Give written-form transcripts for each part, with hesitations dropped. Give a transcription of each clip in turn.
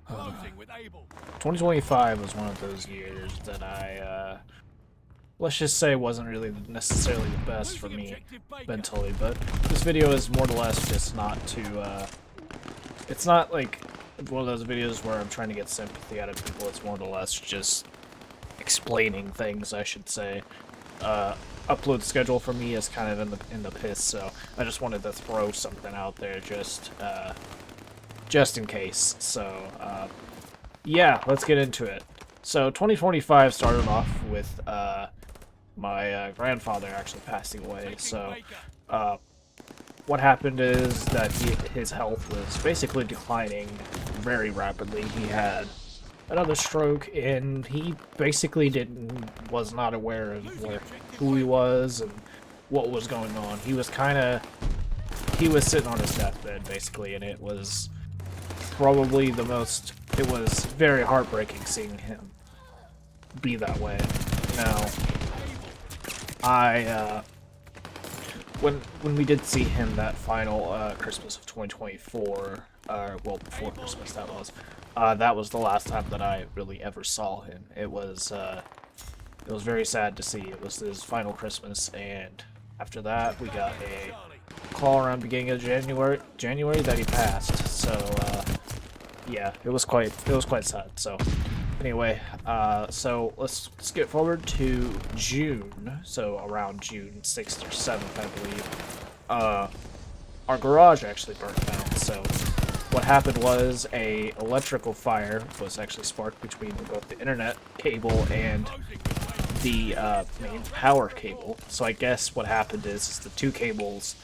2025 was one of those years that let's just say wasn't really necessarily the best for me mentally, but this video is more or less just not to, it's not like one of those videos where I'm trying to get sympathy out of people. It's more or less just explaining things, I should say. Upload schedule for me is kind of in the piss, so I just wanted to throw something out there just in case. So yeah, let's get into it. So 2025 started off with my grandfather actually passing away. So what happened is that his health was basically declining very rapidly. He had another stroke, and he basically was not aware of who he was and what was going on. He was sitting on his deathbed basically, and it was probably it was very heartbreaking seeing him be that way. Now, when we did see him that final Christmas of 2024, well, before Christmas that was the last time that I really ever saw him. It was very sad to see. It was his final Christmas, and after that we got a call around beginning of January that he passed. So yeah, it was quite sad. So anyway, so let's skip forward to June. So around June 6th or 7th, I believe, our garage actually burnt down. So what happened was a electrical fire was actually sparked between both the internet cable and the main power cable. So I guess what happened is the two cables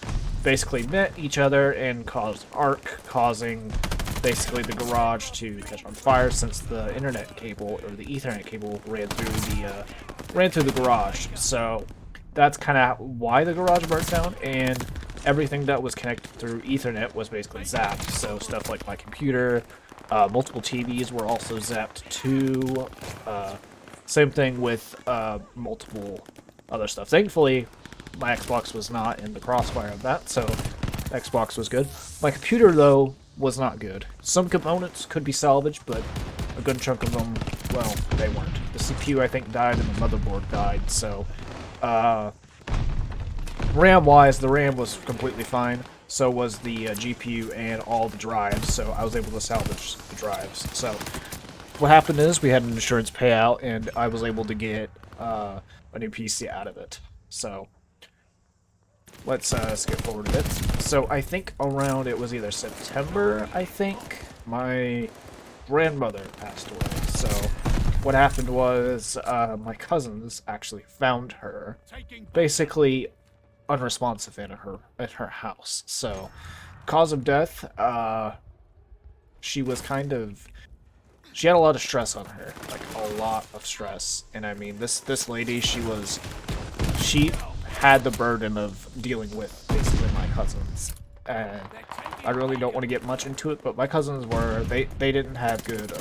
basically met each other and caused arc, causing basically the garage to catch on fire, since the internet cable or the Ethernet cable ran through the garage. So that's kind of why the garage burnt down, and everything that was connected through Ethernet was basically zapped. So stuff like my computer, multiple TVs were also zapped too. Same thing with multiple other stuff. Thankfully, my Xbox was not in the crossfire of that, so Xbox was good. My computer, though, was not good. Some components could be salvaged, but a good chunk of them, well, they weren't. The CPU, I think, died, and the motherboard died, so RAM-wise, the RAM was completely fine. So was the GPU and all the drives, so I was able to salvage the drives. So what happened is we had an insurance payout, and I was able to get a new PC out of it. So let's skip forward a bit. So I think around, it was either September, I think, my grandmother passed away. So what happened was my cousins actually found her basically unresponsive at her house. So cause of death, she had a lot of stress on her, like a lot of stress. And I mean, this lady, she had the burden of dealing with basically my cousins, and I really don't want to get much into it, but my cousins they didn't have good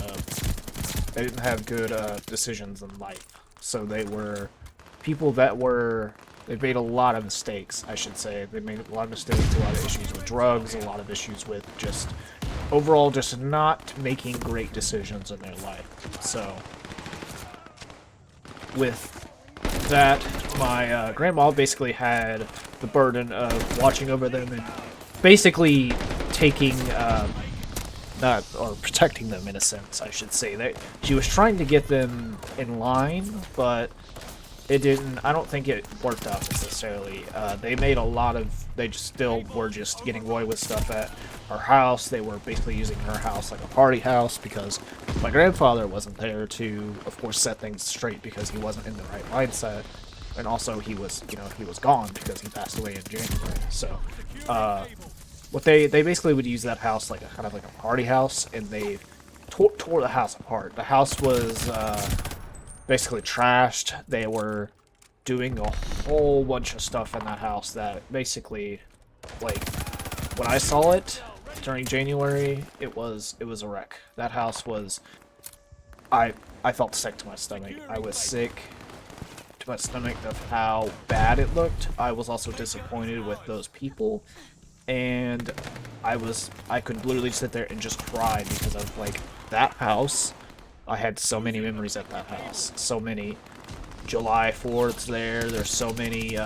decisions in life. So they were people that they made a lot of mistakes, I should say. They made a lot of mistakes, a lot of issues with drugs, a lot of issues with just overall just not making great decisions in their life. So with that, my grandma basically had the burden of watching over them and basically taking, or protecting them in a sense, I should say. She was trying to get them in line, but I don't think it worked out necessarily. They just still were just getting away with stuff at her house. They were basically using her house like a party house, because my grandfather wasn't there to, of course, set things straight, because he wasn't in the right mindset. And also he was gone because he passed away in January. So, what they basically would use that house like a party house, and they tore the house apart. The house was, basically trashed. They were doing a whole bunch of stuff in that house that basically, like, when I saw it during January, it was a wreck. That house was, I felt sick to my stomach. I was sick to my stomach of how bad it looked. I was also disappointed with those people, and I could literally sit there and just cry because of like that house. I had so many memories at that house. So many July 4ths there. There's so many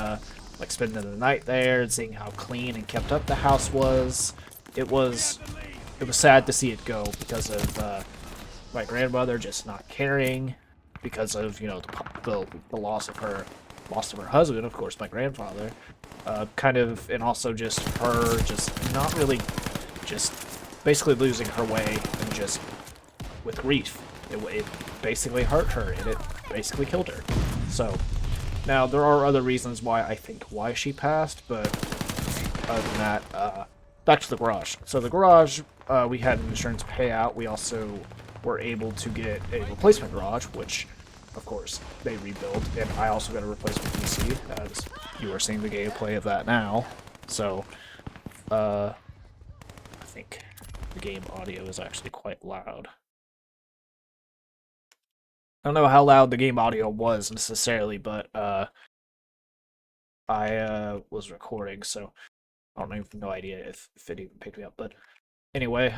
like spending the night there and seeing how clean and kept up the house was. It was it was sad to see it go because of my grandmother just not caring, because of the loss of her husband, of course, my grandfather, kind of, and also just her just not really, just basically losing her way and just with grief. It basically hurt her and it basically killed her. So now there are other reasons why she passed, but other than that, back to the garage. So the garage, we had an insurance payout. We also were able to get a replacement garage, which, of course, they rebuilt. And I also got a replacement PC, as you are seeing the gameplay of that now. So, I think the game audio is actually quite loud. I don't know how loud the game audio was necessarily, but I was recording, so I don't have no idea if it even picked me up. But anyway,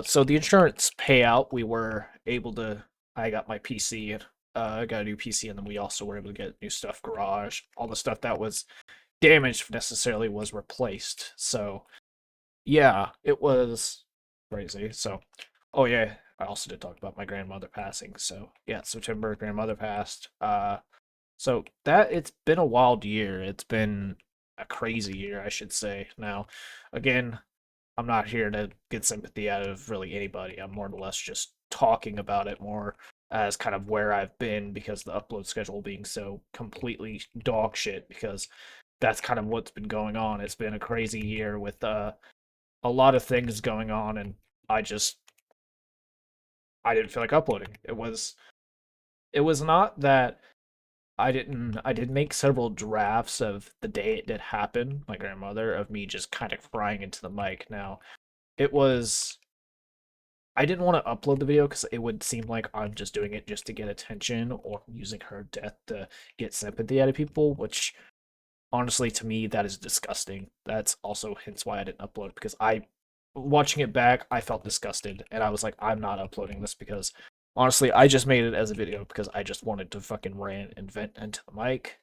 so the insurance payout, we were able to. I got my PC, I got a new PC, and then we also were able to get new stuff, garage, all the stuff that was damaged necessarily was replaced. So yeah, it was crazy. So, oh yeah, I also did talk about my grandmother passing. So yeah, September, grandmother passed. So that it's been a wild year. It's been a crazy year, I should say. Now, again, I'm not here to get sympathy out of really anybody. I'm more or less just talking about it more as kind of where I've been because the upload schedule being so completely dog shit, because that's kind of what's been going on. It's been a crazy year with a lot of things going on, and I just I didn't feel like uploading. It was not that I did make several drafts of the day it did happen, my grandmother, of me just kind of crying into the mic. Now, it was I didn't want to upload the video because it would seem like I'm just doing it just to get attention or using her death to get sympathy out of people, which honestly to me that is disgusting. That's also hence why I didn't upload, because I watching it back, I felt disgusted and I was like, I'm not uploading this because honestly, I just made it as a video because I just wanted to fucking rant and vent into the mic,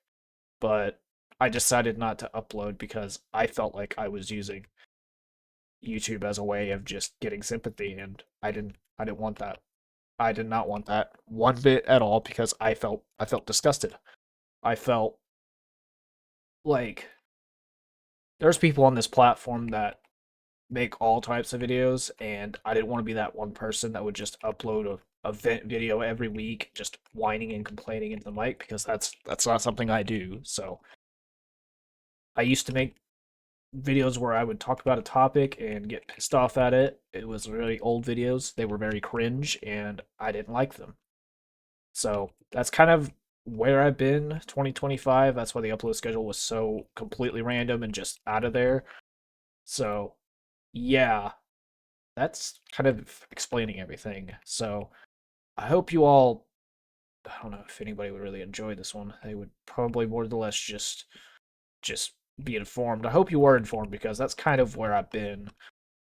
but I decided not to upload because I felt like I was using YouTube as a way of just getting sympathy, and I didn't want that. I did not want that one bit at all because I felt disgusted. I felt like there's people on this platform that make all types of videos, and I didn't want to be that one person that would just upload a vent video every week, just whining and complaining into the mic, because that's not something I do. So I used to make videos where I would talk about a topic and get pissed off at it. It was really old videos. They were very cringe and I didn't like them. So that's kind of where I've been 2025. That's why the upload schedule was so completely random and just out of there. So yeah, that's kind of explaining everything. So I hope you all, I don't know if anybody would really enjoy this one. They would probably more or less just be informed. I hope you were informed because that's kind of where I've been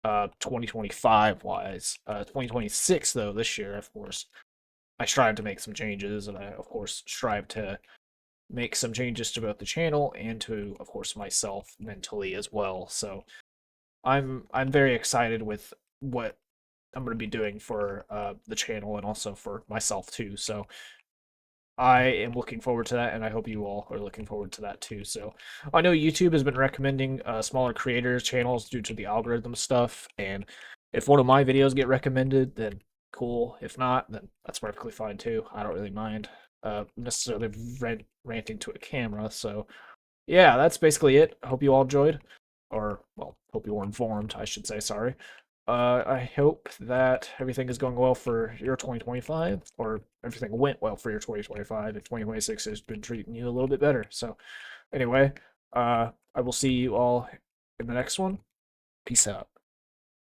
2025 wise. 2026 though, this year, of course, I strive to make some changes, and I of course strive to make some changes to both the channel and to of course myself mentally as well. So I'm very excited with what I'm going to be doing for the channel and also for myself too. So I am looking forward to that, and I hope you all are looking forward to that too. So I know YouTube has been recommending smaller creators channels due to the algorithm stuff, and if one of my videos get recommended, then cool. If not, then that's perfectly fine too. I don't really mind necessarily ranting to a camera. So yeah, that's basically it. I hope you all enjoyed, or well, hope you were informed, I should say. Sorry. I hope that everything is going well for your 2025, or everything went well for your 2025, and 2026 has been treating you a little bit better. So, anyway, I will see you all in the next one. Peace out.